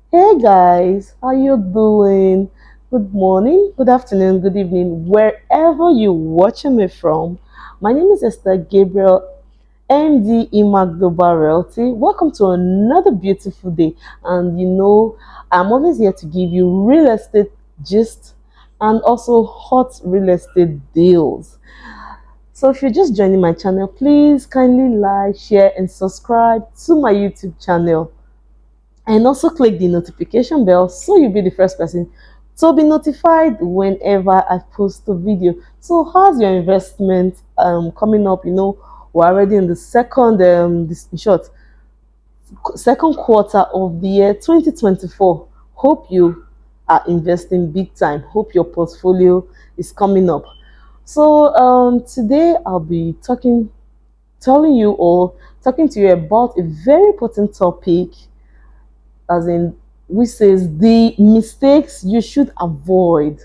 Hey guys, how you doing? Good morning, good afternoon, good evening, wherever you're watching me from. My name is Esther Gabriel, MD Imag Global Realty. Welcome to another beautiful day. And I'm always here to give you real estate gist and also hot real estate deals. So if you're just joining my channel, please kindly like, share, and subscribe to my YouTube channel, and also click the notification bell so you'll be the first person to be notified whenever I post a video. So how's your investment coming up? We're already in the in short, second quarter of the year 2024. Hope you are investing big time. Hope your portfolio is coming up. So today I'll be telling you or talking to you about a very important topic, as in which says the mistakes you should avoid.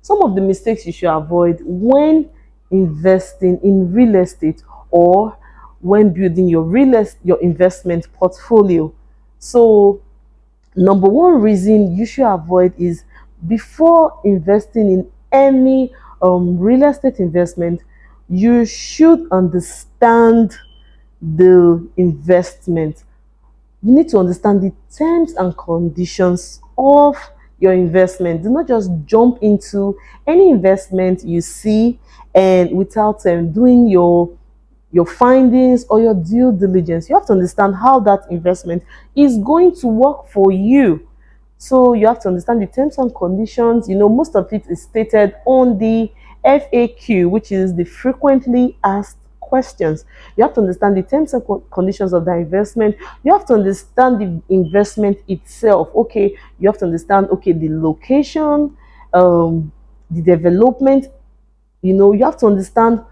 Some of the mistakes you should avoid when investing in real estate or when building your investment portfolio. So number one reason you should avoid is, before investing in any real estate investment, you should understand the investment. You need to understand the terms and conditions of your investment. Do not just jump into any investment you see and without doing your findings or your due diligence. You have to understand how that investment is going to work for you. So you have to understand the terms and conditions. Most of it is stated on the FAQ, which is the frequently asked questions. You have to understand the terms and conditions of the investment. You have to understand the investment itself. Okay, you have to understand, okay, the location, the development. You have to understand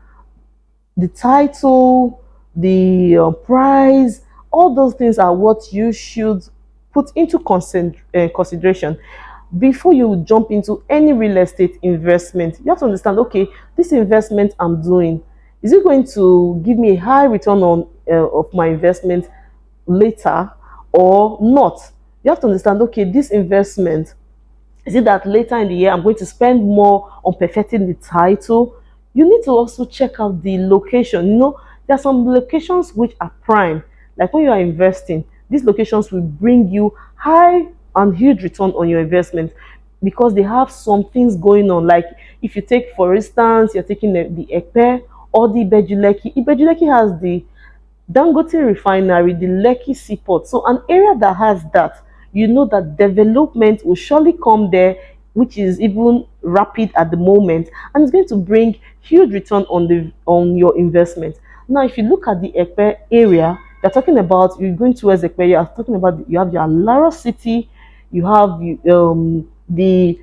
the title, the price. All those things are what you should put into consideration before you jump into any real estate investment. You have to understand, okay, this investment I'm doing, is it going to give me a high return on of my investment later or not? You have to understand, okay, this investment, is it that later in the year I'm going to spend more on perfecting the title? You need to also check out the location. There are some locations which are prime. Like when you are investing, these locations will bring you high and huge return on your investment because they have some things going on. Like if you take, for instance, you're taking the Ekpe or the Ibejuleki. Ibejuleki has the Dangote refinery, the Lekki seaport. So an area that has that, that development will surely come there, which is even rapid at the moment, and it's going to bring huge return on your investment. Now, if you look at the Ekpe area, you're going towards Ekpe, you're talking about, you have your Lara City, you have the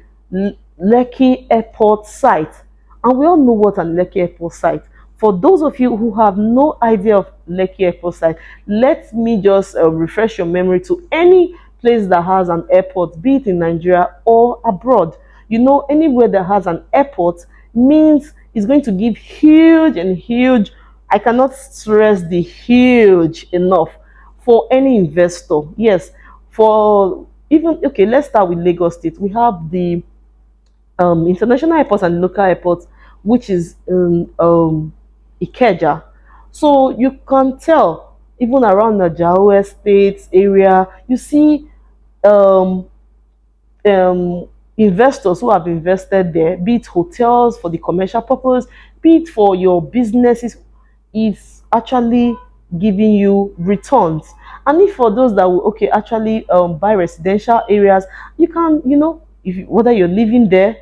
Lekki airport site, and we all know what an Lekki airport site. For those of you who have no idea of Lekki airport site, let me just refresh your memory to any place that has an airport, be it in Nigeria or abroad. Anywhere that has an airport means it's going to give huge and huge. I cannot stress the huge enough for any investor. Yes, for even, okay, let's start with Lagos State. We have the international airports and local airports, which is in Ikeja. So you can tell, even around the Jawa State area, you see um, investors who have invested there, be it hotels for the commercial purpose, be it for your businesses, is actually giving you returns. And if for those that will, okay, actually buy residential areas, you can, whether you're living there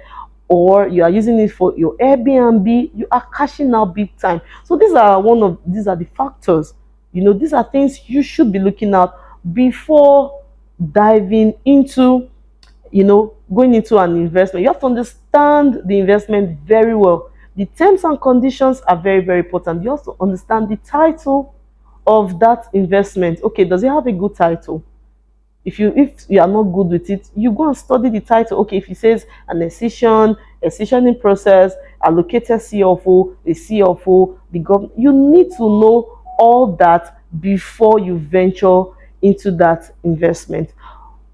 or you are using it for your Airbnb, you are cashing out big time. So these are the factors. These are things you should be looking at before diving into, going into an investment. You have to understand the investment very well. The terms and conditions are very, very important. You also understand the title of that investment. Okay, does it have a good title? If you are not good with it, you go and study the title. Okay, if it says an excision, excisioning process, allocated CFO, a CFO, the government, you need to know all that before you venture into that investment.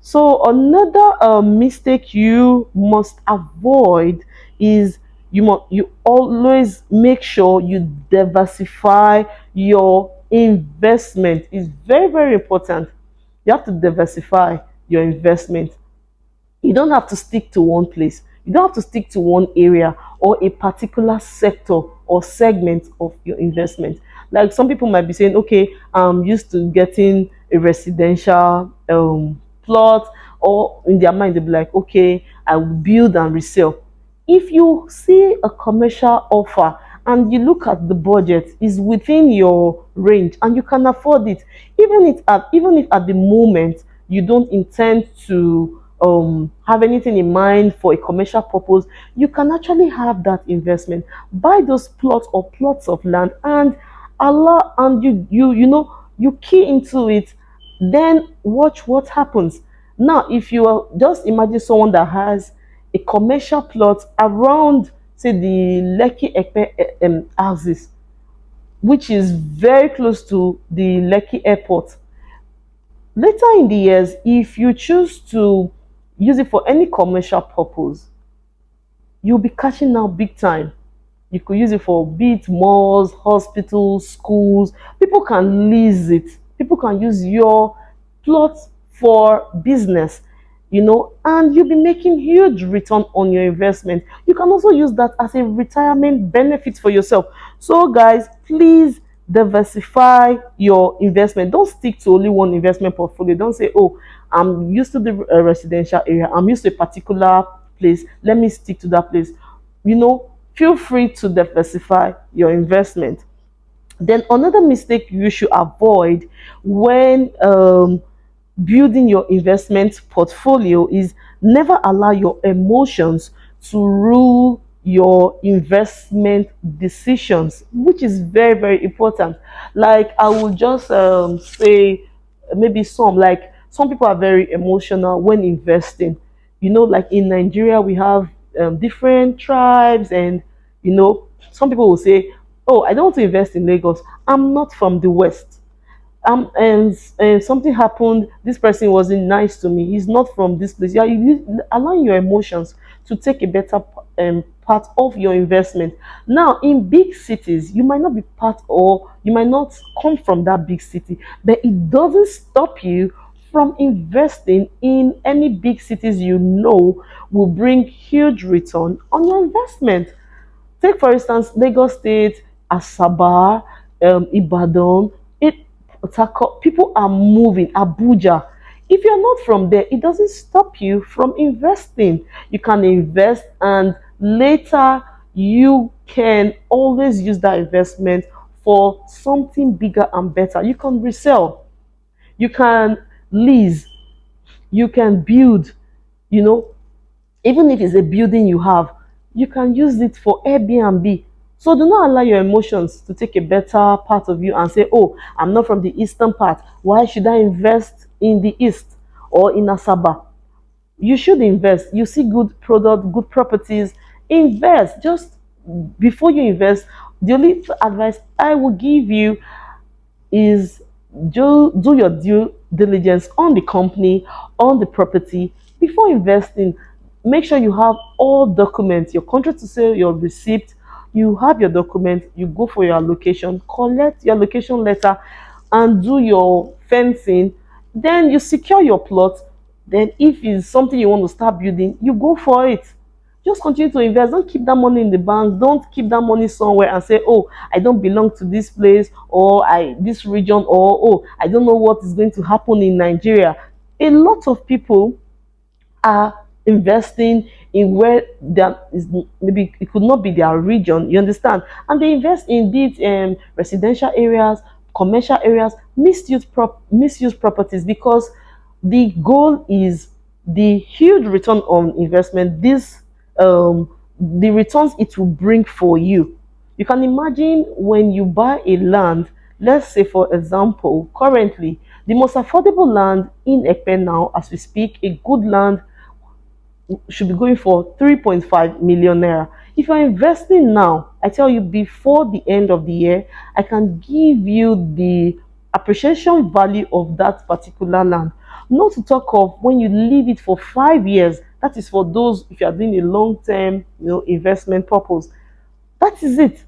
So another mistake you must avoid is you always make sure you diversify your investment. It's very, very important. You have to diversify your investment. You don't have to stick to one place. You don't have to stick to one area or a particular sector or segment of your investment. Like some people might be saying, okay, I'm used to getting a residential plot, or in their mind, they'll be like, okay, I will build and resell. If you see a commercial offer and you look at the budget is within your range and you can afford it, even if at the moment you don't intend to have anything in mind for a commercial purpose, you can actually have that investment. Buy those plots or plots of land and allow, and you key into it, then watch what happens. Now, if you are, just imagine someone that has a commercial plot around, say, the Lekki Epe axis, which is very close to the Lekki airport. Later in the years, if you choose to use it for any commercial purpose, you'll be cashing out big time. You could use it for be it malls, hospitals, schools. People can lease it. People can use your plot for business, and you'll be making huge return on your investment. You can also use that as a retirement benefit for yourself. So, guys, please diversify your investment. Don't stick to only one investment portfolio. Don't say, oh, I'm used to the residential area. I'm used to a particular place. Let me stick to that place. Feel free to diversify your investment. Then another mistake you should avoid when building your investment portfolio is never allow your emotions to rule your investment decisions, which is very, very important. Like I will just say, maybe some people are very emotional when investing. Like in Nigeria, we have different tribes, and some people will say, oh, I don't want to invest in Lagos, I'm not from the West. And something happened, this person wasn't nice to me, he's not from this place. Allowing your emotions to take a better part of your investment. Now, in big cities, you might not be part, or you might not come from that big city, but it doesn't stop you from investing in any big cities will bring huge return on your investment. Take for instance Lagos State, Asaba, Ibadan, it, people are moving, Abuja. If you're not from there, it doesn't stop you from investing. You can invest, and later you can always use that investment for something bigger and better. You can resell, you can lease, you can build, you know, even if it's a building you have, you can use it for Airbnb. So do not allow your emotions to take a better part of you and say, oh, I'm not from the eastern part. Why should I invest in the east or in Asaba? You should invest. You see good product, good properties, invest. Just before you invest, the only advice I will give you is do your due diligence on the company, on the property before investing. Make sure you have all documents, your contract to sale, your receipt. You have your document, you go for your allocation, collect your allocation letter, and do your fencing. Then you secure your plot. Then, if it's something you want to start building, you go for it. Just continue to invest. Don't keep that money in the bank. Don't keep that money somewhere and say, oh, I don't belong to this place, or I this region, or oh, I don't know what is going to happen in Nigeria. A lot of people are investing in where there is, maybe it could not be their region, you understand, and they invest in these residential areas, commercial areas, misuse properties, because the goal is the huge return on investment. This the returns it will bring for you. You can imagine when you buy a land. Let's say, for example, currently the most affordable land in Ekpe now, as we speak, a good land should be going for 3.5 million naira. If you're investing now, I tell you, before the end of the year, I can give you the appreciation value of that particular land Not to talk of when you leave it for 5 years. That is for those if you are doing a long-term, investment purpose. That is it.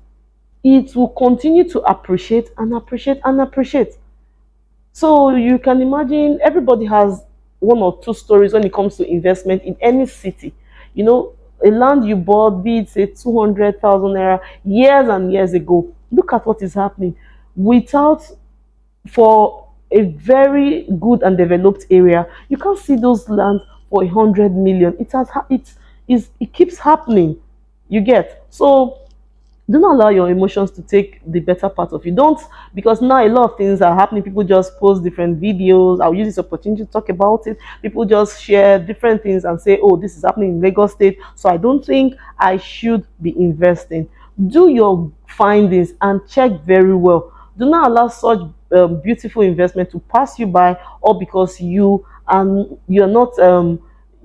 It will continue to appreciate and appreciate and appreciate. So you can imagine everybody has one or two stories when it comes to investment in any city. You know, a land you bought, be it say 200,000 naira years and years ago. Look at what is happening. Without for a very good and developed area, you can't see those lands for 100 million. It keeps happening. You get so do not allow your emotions to take the better part of you. Don't, because now a lot of things are happening. People just post different videos. I'll use this opportunity to talk about it. People just share different things and say, oh, this is happening in Lagos State, so I don't think I should be investing. Do your findings and check very well. Do not allow such beautiful investment to pass you by, or because you're not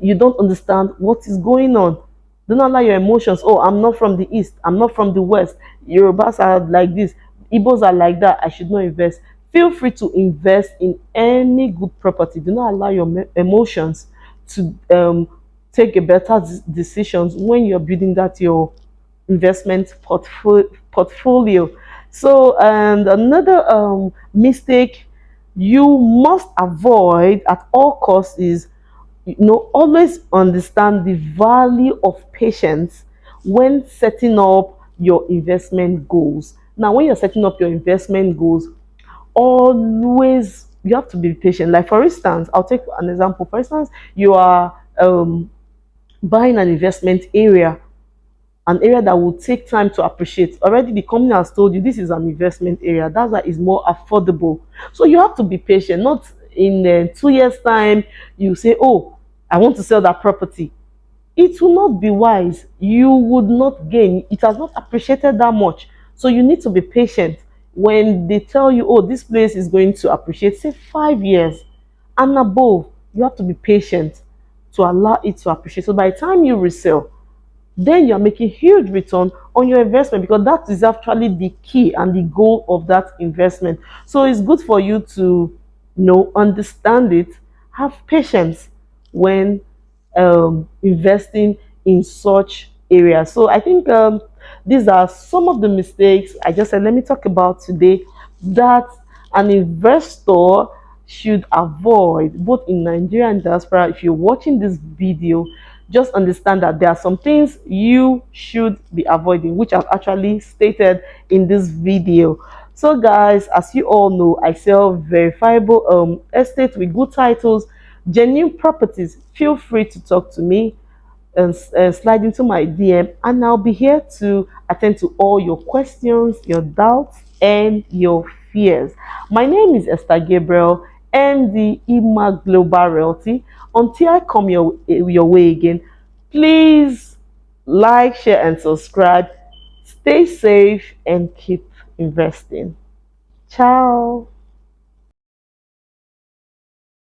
you don't understand what is going on. Do not allow your emotions. Oh, I'm not from the east. I'm not from the west. Yorubas are like this. Igbos are like that. I should not invest. Feel free to invest in any good property. Do not allow your emotions to take a better decisions when you're building that your investment portfolio. So, and another mistake you must avoid at all costs is, always understand the value of patience when setting up your investment goals. Now, when you're setting up your investment goals, always you have to be patient. Like, for instance, I'll take an example. For instance, you are buying an investment area, an area that will take time to appreciate. Already the company has told you this is an investment area. That's why it's more affordable. So you have to be patient. Not in 2 years' time, you say, oh, I want to sell that property. It will not be wise. You would not gain. It has not appreciated that much. So you need to be patient. When they tell you, oh, this place is going to appreciate, say 5 years and above, you have to be patient to allow it to appreciate. So by the time you resell, then you're making huge return on your investment, because that is actually the key and the goal of that investment. So it's good for you to understand it, have patience when investing in such areas. So I think these are some of the mistakes I just said. Let me talk about today that an investor should avoid both in Nigeria and diaspora. If you're watching this video, just understand that there are some things you should be avoiding, which I've actually stated in this video. So guys, as you all know, I sell verifiable estates with good titles, genuine properties. Feel free to talk to me and slide into my DM, and I'll be here to attend to all your questions, your doubts, and your fears. My name is Esther Gabriel, MD IMA Global Realty. Until I come your way again, please like, share, and subscribe. Stay safe and keep investing. Ciao.